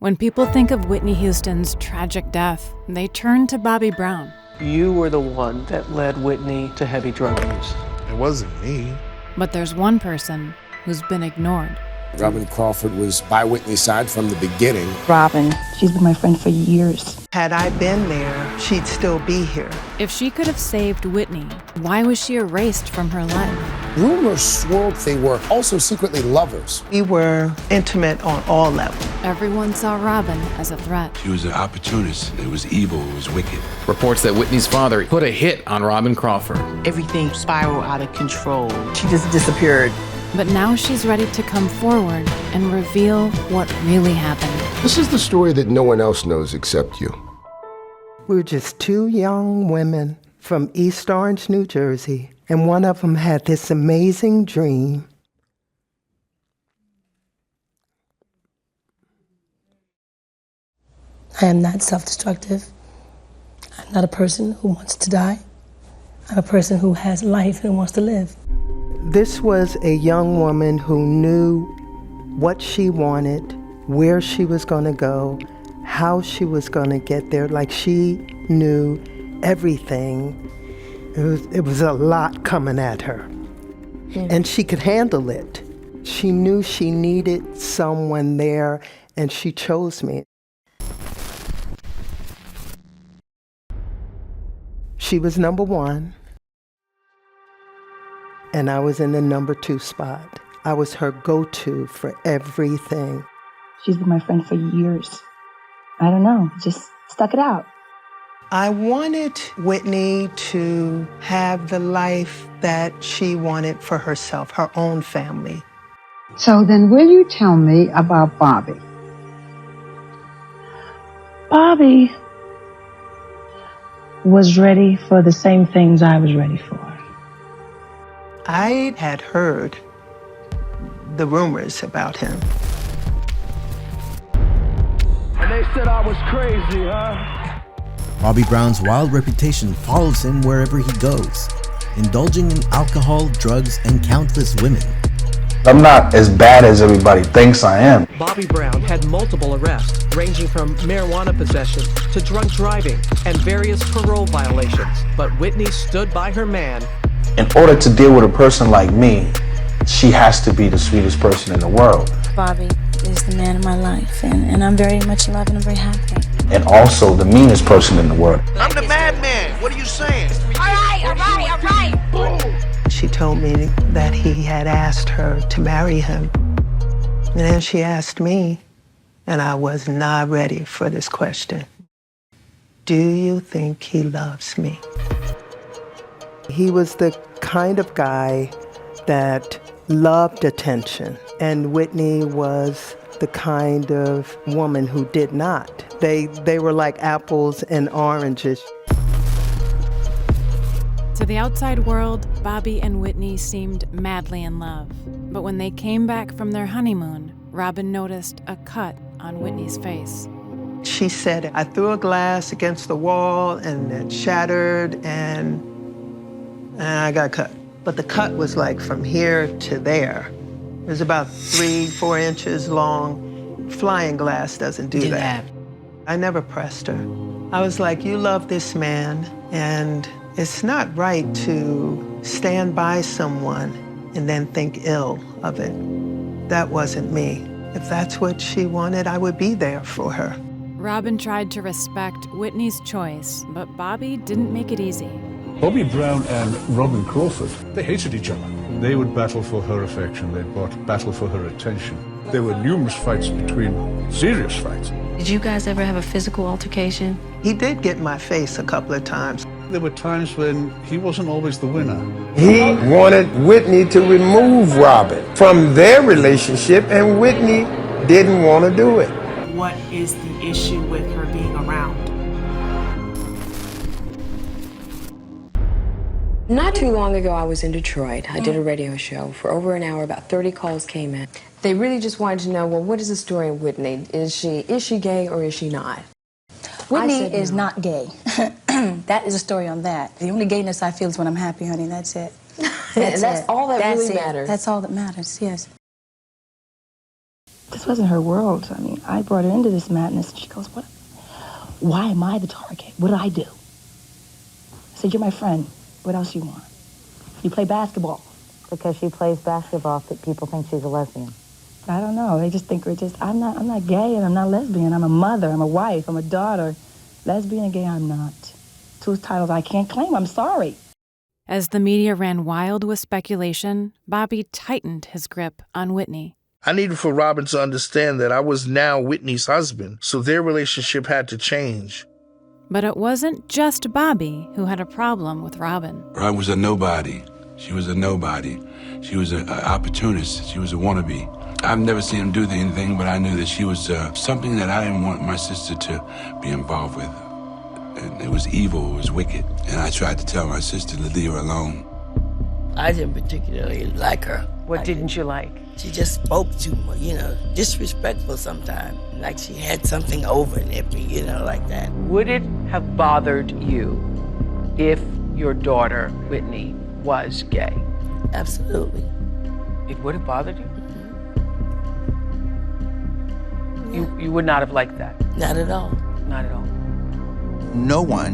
When people think of Whitney Houston's tragic death, they turn to Bobby Brown. You were the one that led Whitney to heavy drug use. It wasn't me. But there's one person who's been ignored. Robin Crawford was by Whitney's side from the beginning. Robin, she's been my friend for years. Had I been there, she'd still be here. If she could have saved Whitney, why was she erased from her life? Rumors swirled they were also secretly lovers. We were intimate on all levels. Everyone saw Robin as a threat. She was an opportunist. It was evil. It was wicked. Reports that Whitney's father put a hit on Robin Crawford. Everything spiraled out of control. She just disappeared. But now she's ready to come forward and reveal what really happened. This is the story that no one else knows except you. We were just two young women from East Orange, New Jersey, and one of them had this amazing dream. I am not self-destructive. I'm not a person who wants to die. I'm a person who has life and wants to live. This was a young woman who knew what she wanted, where she was going to go, how she was going to get there. Like, she knew everything. It was a lot coming at her. And she could handle it. She knew she needed someone there, and she chose me. She was number one, and I was in the number 2 spot. I was her go-to for everything. She's been my friend for years. I don't know, just stuck it out. I wanted Whitney to have the life that she wanted for herself, her own family. So then will you tell me about Bobby? Bobby was ready for the same things I was ready for. I had heard the rumors about him. And they said I was crazy, huh? Bobby Brown's wild reputation follows him wherever he goes, indulging in alcohol, drugs, and countless women. I'm not as bad as everybody thinks I am. Bobby Brown had multiple arrests, ranging from marijuana possession to drunk driving and various parole violations. But Whitney stood by her man. In order to deal with a person like me, she has to be the sweetest person in the world. Bobby is the man of my life, and I'm very much in love and I'm very happy. And also the meanest person in the world. I'm the madman. What are you saying? All right. Boom. She told me that he had asked her to marry him. And then she asked me, and I was not ready for this question. Do you think he loves me? He was the kind of guy that loved attention, and Whitney was the kind of woman who did not. They were like apples and oranges. To the outside world, Bobby and Whitney seemed madly in love. But when they came back from their honeymoon, Robin noticed a cut on Whitney's face. She said, I threw a glass against the wall and it shattered and I got cut. But the cut was like from here to there. It was about 3-4 inches long. Flying glass doesn't do that. I never pressed her. I was like, you love this man, and it's not right to stand by someone and then think ill of it. That wasn't me. If that's what she wanted, I would be there for her. Robin tried to respect Whitney's choice, but Bobby didn't make it easy. Bobby Brown and Robin Crawford, they hated each other. They would battle for her affection. They'd battle for her attention. There were numerous fights between, serious fights. Did you guys ever have a physical altercation? He did get in my face a couple of times. There were times when he wasn't always the winner. He wanted Whitney to remove Robin from their relationship, and Whitney didn't want to do it. What is the issue with her being around? Not too long ago, I was in Detroit. I did a radio show. For over an hour, about 30 calls came in. They really just wanted to know, well, what is the story of Whitney? Is she gay or is she not? Whitney is not gay. That is a story on that. The only gayness I feel is when I'm happy, honey. That's it. That's all that really matters. That's all that matters, yes. The this wasn't her world. I mean, I brought her into this madness, and she goes, "What? Why am I the target? What did I do?" I said, "You're my friend. What else you want? You play basketball." Because she plays basketball, people think she's a lesbian. I don't know. They just think I'm not gay and I'm not lesbian. I'm a mother, I'm a wife, I'm a daughter. Lesbian and gay, I'm not. Two titles I can't claim. I'm sorry. As the media ran wild with speculation, Bobby tightened his grip on Whitney. I needed for Robin to understand that I was now Whitney's husband, so their relationship had to change. But it wasn't just Bobby who had a problem with Robin. Robin was a nobody. She was a nobody. She was an opportunist. She was a wannabe. I've never seen him do anything, but I knew that she was something that I didn't want my sister to be involved with. And it was evil, it was wicked. And I tried to tell my sister to leave her alone. I didn't particularly like her. What didn't you like? She just spoke too much, disrespectful sometimes. Like she had something over nippy, like that. Would it have bothered you if your daughter, Whitney, was gay? Absolutely. It would have bothered you? You would not have liked that? Not at all. Not at all. No one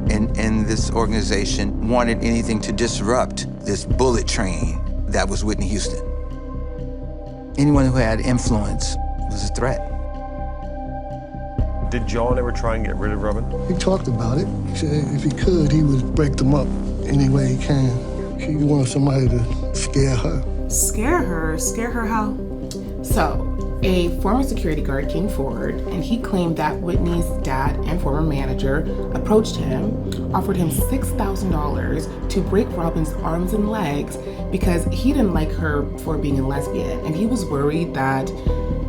in this organization wanted anything to disrupt this bullet train that was Whitney Houston. Anyone who had influence was a threat. Did John ever try and get rid of Robin? He talked about it. He said if he could, he would break them up any way he can. He wanted somebody to scare her. Scare her? Scare her how? So, a former security guard came forward and he claimed that Whitney's dad and former manager approached him, offered him $6,000 to break Robin's arms and legs because he didn't like her for being a lesbian, and he was worried that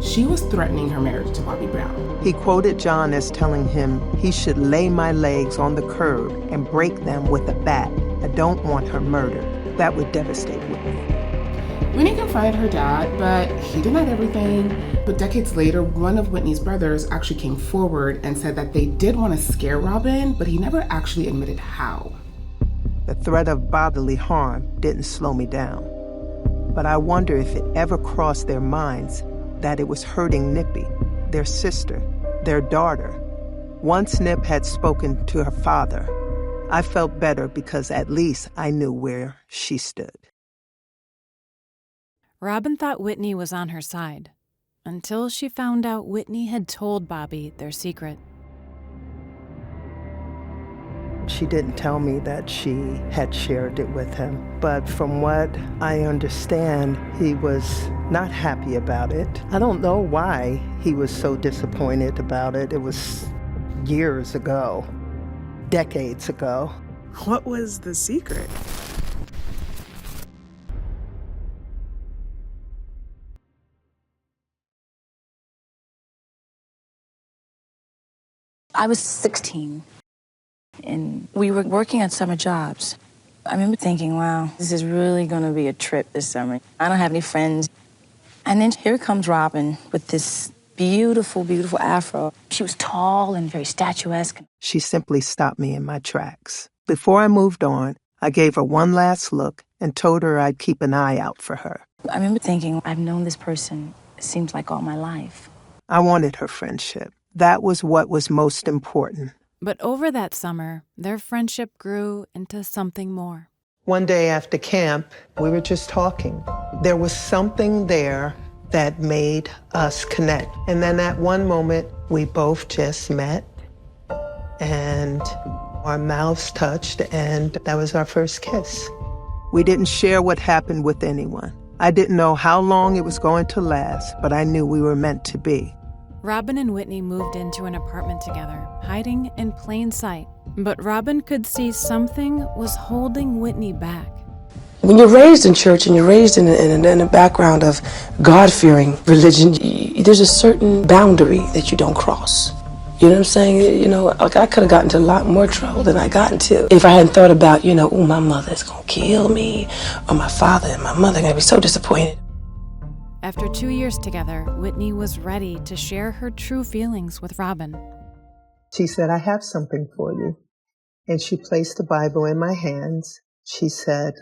she was threatening her marriage to Bobby Brown. He quoted John as telling him he should lay my legs on the curb and break them with a bat. I don't want her murdered. That would devastate Whitney. Whitney confronted her dad, but he denied everything. But decades later, one of Whitney's brothers actually came forward and said that they did want to scare Robin, but he never actually admitted how. The threat of bodily harm didn't slow me down. But I wonder if it ever crossed their minds that it was hurting Nippy, their sister, their daughter. Once Nip had spoken to her father, I felt better because at least I knew where she stood. Robin thought Whitney was on her side, until she found out Whitney had told Bobby their secret. She didn't tell me that she had shared it with him, but from what I understand, he was not happy about it. I don't know why he was so disappointed about it. It was years ago, decades ago. What was the secret? I was 16, and we were working at summer jobs. I remember thinking, wow, this is really going to be a trip this summer. I don't have any friends. And then here comes Robin with this beautiful, beautiful afro. She was tall and very statuesque. She simply stopped me in my tracks. Before I moved on, I gave her one last look and told her I'd keep an eye out for her. I remember thinking, I've known this person, it seems like all my life. I wanted her friendship. That was what was most important. But over that summer, their friendship grew into something more. One day after camp, we were just talking. There was something there that made us connect. And then at one moment, we both just met, and our mouths touched, and that was our first kiss. We didn't share what happened with anyone. I didn't know how long it was going to last, but I knew we were meant to be. Robin and Whitney moved into an apartment together, hiding in plain sight. But Robin could see something was holding Whitney back. When you're raised in church and you're raised in a background of God-fearing religion, there's a certain boundary that you don't cross. You know what I'm saying? Like I could have gotten into a lot more trouble than I got into if I hadn't thought about, my mother's going to kill me, or my father and my mother are going to be so disappointed. After 2 years together, Whitney was ready to share her true feelings with Robin. She said, I have something for you. And she placed the Bible in my hands. She said,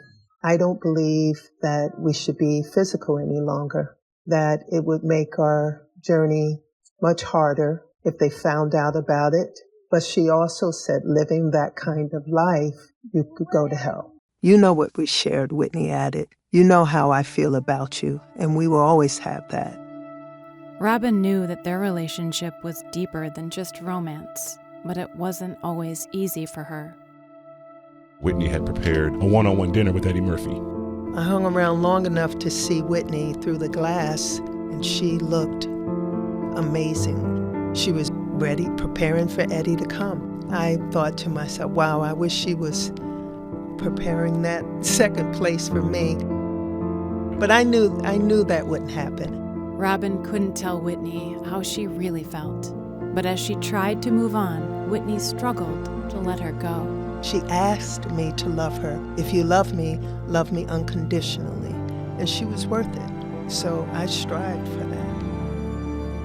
I don't believe that we should be physical any longer. that it would make our journey much harder if they found out about it. But she also said, living that kind of life, you could go to hell. You know what we shared, Whitney added. You know how I feel about you, and we will always have that. Robin knew that their relationship was deeper than just romance, but it wasn't always easy for her. Whitney had prepared a one-on-one dinner with Eddie Murphy. I hung around long enough to see Whitney through the glass, and she looked amazing. She was ready, preparing for Eddie to come. I thought to myself, wow, I wish she was preparing that second place for me. But I knew that wouldn't happen. Robin couldn't tell Whitney how she really felt. But as she tried to move on, Whitney struggled to let her go. She asked me to love her. If you love me unconditionally. And she was worth it. So I strived for that.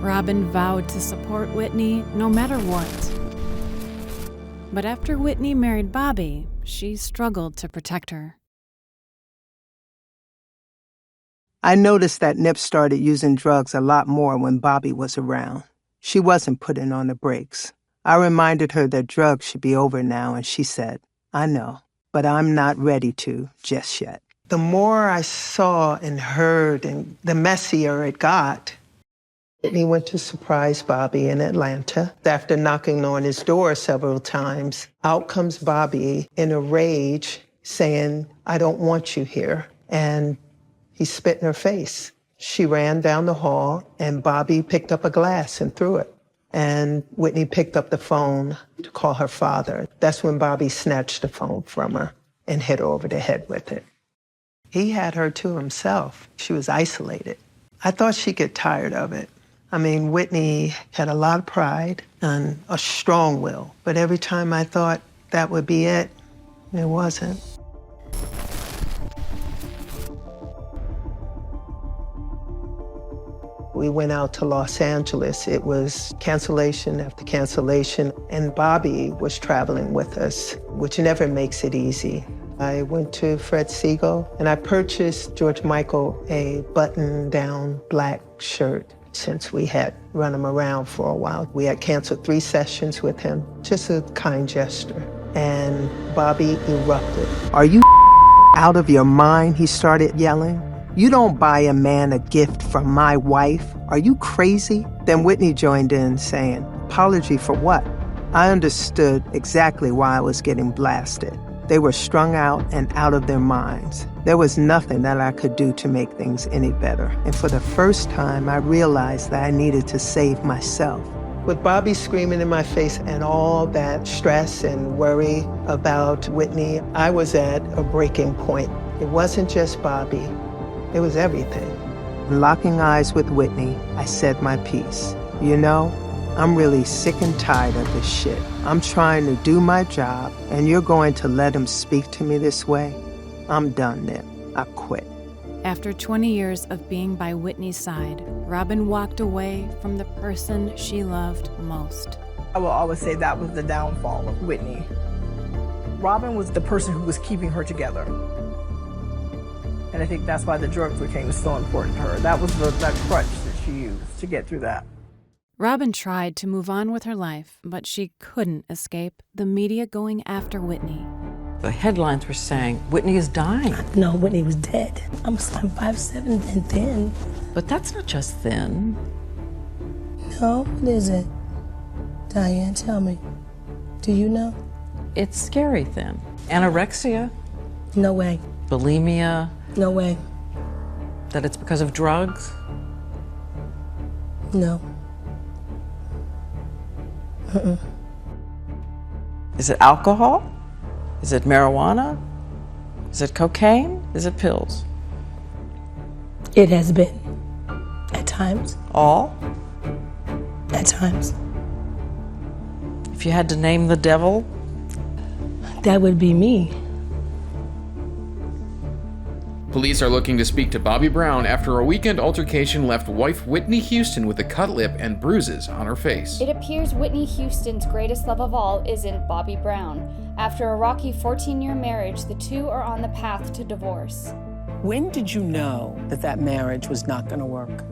Robin vowed to support Whitney no matter what. But after Whitney married Bobby, she struggled to protect her. I noticed that Nip started using drugs a lot more when Bobby was around. She wasn't putting on the brakes. I reminded her that drugs should be over now, and she said, I know, but I'm not ready to just yet. The more I saw and heard, and the messier it got. Whitney went to surprise Bobby in Atlanta. After knocking on his door several times, out comes Bobby in a rage, saying, I don't want you here. And he spit in her face. She ran down the hall, and Bobby picked up a glass and threw it. And Whitney picked up the phone to call her father. That's when Bobby snatched the phone from her and hit her over the head with it. He had her to himself. She was isolated. I thought she'd get tired of it. I mean, Whitney had a lot of pride and a strong will. But every time I thought that would be it wasn't. We went out to Los Angeles. It was cancellation after cancellation, and Bobby was traveling with us, which never makes it easy. I went to Fred Siegel, and I purchased George Michael a button-down black shirt since we had run him around for a while. We had canceled 3 sessions with him, just a kind gesture. And Bobby erupted. Are you out of your mind? He started yelling. You don't buy a man a gift from my wife. Are you crazy? Then Whitney joined in saying, apology for what? I understood exactly why I was getting blasted. They were strung out and out of their minds. There was nothing that I could do to make things any better. And for the first time, I realized that I needed to save myself. With Bobby screaming in my face and all that stress and worry about Whitney, I was at a breaking point. It wasn't just Bobby. It was everything. Locking eyes with Whitney, I said my piece. You know, I'm really sick and tired of this shit. I'm trying to do my job, and you're going to let him speak to me this way? I'm done, Nip. I quit. After 20 years of being by Whitney's side, Robin walked away from the person she loved most. I will always say that was the downfall of Whitney. Robin was the person who was keeping her together. And I think that's why the drugs became so important to her. That was that crutch that she used to get through that. Robin tried to move on with her life, but she couldn't escape the media going after Whitney. The headlines were saying, Whitney is dying. No, Whitney was dead. I'm 5'7" and thin. But that's not just thin. No, what is it? Diane, tell me. Do you know? It's scary thin. Anorexia. No way. Bulimia. No way. That it's because of drugs? No. Is it alcohol? Is it marijuana? Is it cocaine? Is it pills? It has been. At times. All? At times. If you had to name the devil? That would be me. Police are looking to speak to Bobby Brown after a weekend altercation left wife Whitney Houston with a cut lip and bruises on her face. It appears Whitney Houston's greatest love of all isn't Bobby Brown. After a rocky 14-year marriage, the two are on the path to divorce. When did you know that that marriage was not going to work?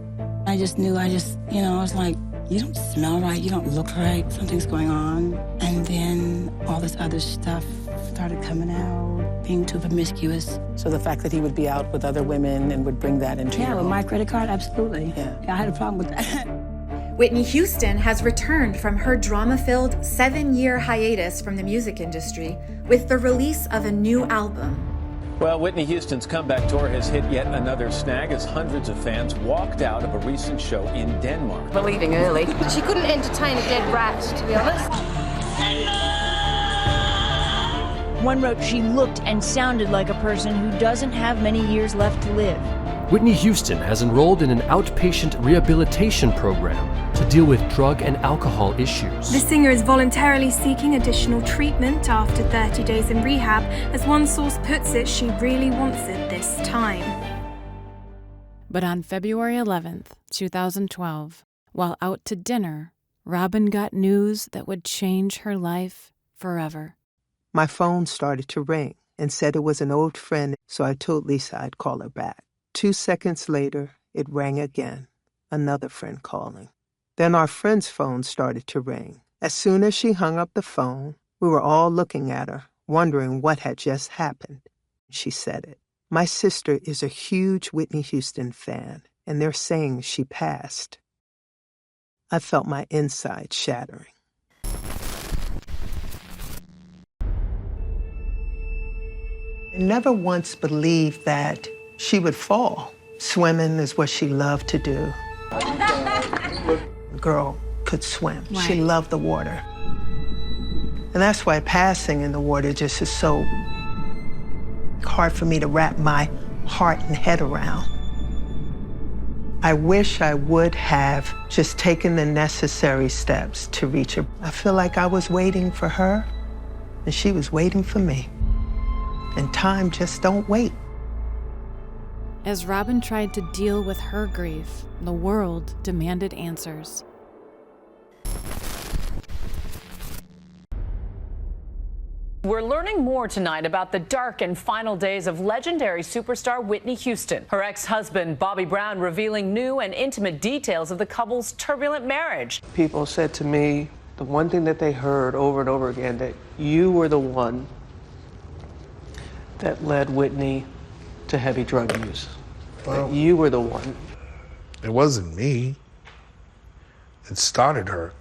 I just knew, I was like, you don't smell right, you don't look right, something's going on. And then all this other stuff started coming out, being too promiscuous. So the fact that he would be out with other women and would bring that into your with home. my credit card, absolutely. Yeah, I had a problem with that. Whitney Houston has returned from her drama-filled 7-year hiatus from the music industry with the release of a new album. Well, Whitney Houston's comeback tour has hit yet another snag as hundreds of fans walked out of a recent show in Denmark. We're leaving early. She couldn't entertain a dead rat, to be honest. One wrote, she looked and sounded like a person who doesn't have many years left to live. Whitney Houston has enrolled in an outpatient rehabilitation program to deal with drug and alcohol issues. The singer is voluntarily seeking additional treatment after 30 days in rehab. As one source puts it, she really wants it this time. But on February 11th, 2012, while out to dinner, Robin got news that would change her life forever. My phone started to ring and said it was an old friend, so I told Lisa I'd call her back. 2 seconds later, it rang again, another friend calling. Then our friend's phone started to ring. As soon as she hung up the phone, we were all looking at her, wondering what had just happened. She said it. My sister is a huge Whitney Houston fan, and they're saying she passed. I felt my insides shattering. I never once believed that she would fall. Swimming is what she loved to do. The girl could swim. Right. She loved the water. And that's why passing in the water just is so hard for me to wrap my heart and head around. I wish I would have just taken the necessary steps to reach her. I feel like I was waiting for her, and she was waiting for me. And time just don't wait. As Robin tried to deal with her grief, the world demanded answers. We're learning more tonight about the dark and final days of legendary superstar Whitney Houston. Her ex-husband, Bobby Brown, revealing new and intimate details of the couple's turbulent marriage. People said to me, the one thing that they heard over and over again, that you were the one that led Whitney to heavy drug use. Well, you were the one. It wasn't me. It started her.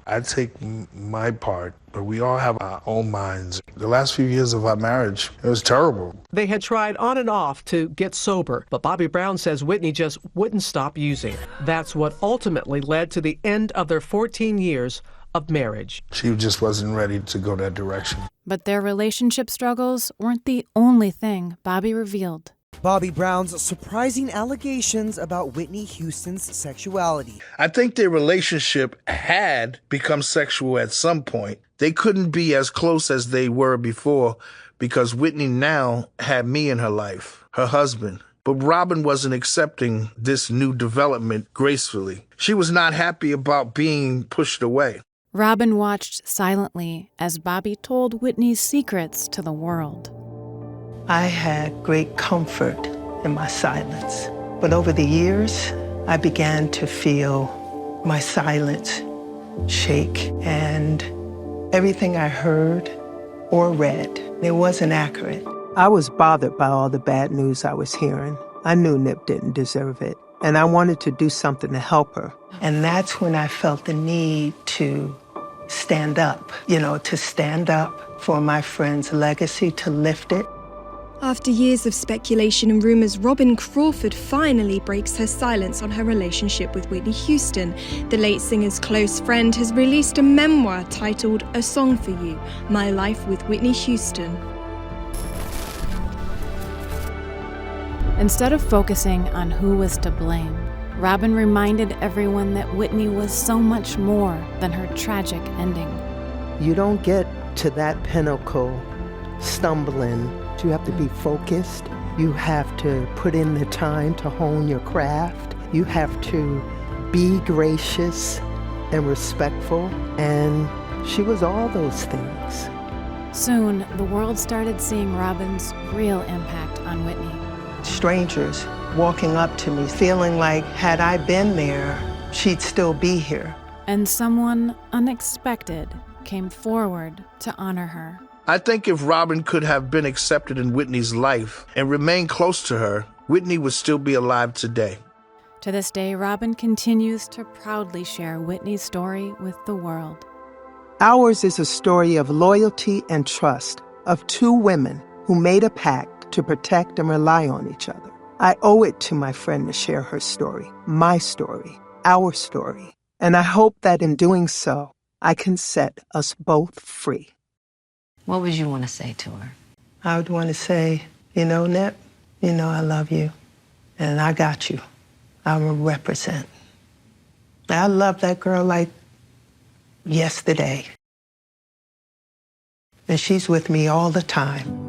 I take my part, but we all have our own minds. The last few years of our marriage, it was terrible. They had tried on and off to get sober, but Bobby Brown says Whitney just wouldn't stop using. That's what ultimately led to the end of their 14 years of marriage. She just wasn't ready to go that direction. But their relationship struggles weren't the only thing Bobby revealed. Bobby Brown's surprising allegations about Whitney Houston's sexuality. I think their relationship had become sexual at some point. They couldn't be as close as they were before because Whitney now had me in her life, her husband. But Robin wasn't accepting this new development gracefully. She was not happy about being pushed away. Robin watched silently as Bobby told Whitney's secrets to the world. I had great comfort in my silence. But over the years, I began to feel my silence shake, and everything I heard or read, it wasn't accurate. I was bothered by all the bad news I was hearing. I knew Nip didn't deserve it, and I wanted to do something to help her. And that's when I felt the need to stand up, to stand up for my friend's legacy, to lift it. After years of speculation and rumors, Robin Crawford finally breaks her silence on her relationship with Whitney Houston. The late singer's close friend has released a memoir titled A Song for You, My Life with Whitney Houston. Instead of focusing on who was to blame, Robin reminded everyone that Whitney was so much more than her tragic ending. You don't get to that pinnacle stumbling. You have to be focused. You have to put in the time to hone your craft. You have to be gracious and respectful. And she was all those things. Soon, the world started seeing Robin's real impact on Whitney. Strangers walking up to me, feeling like had I been there, she'd still be here. And someone unexpected came forward to honor her. I think if Robin could have been accepted in Whitney's life and remained close to her, Whitney would still be alive today. To this day, Robin continues to proudly share Whitney's story with the world. Ours is a story of loyalty and trust of two women who made a pact to protect and rely on each other. I owe it to my friend to share her story, my story, our story. And I hope that in doing so, I can set us both free. What would you want to say to her? I would want to say, Nep, I love you, and I got you. I will represent. I love that girl like yesterday. And she's with me all the time.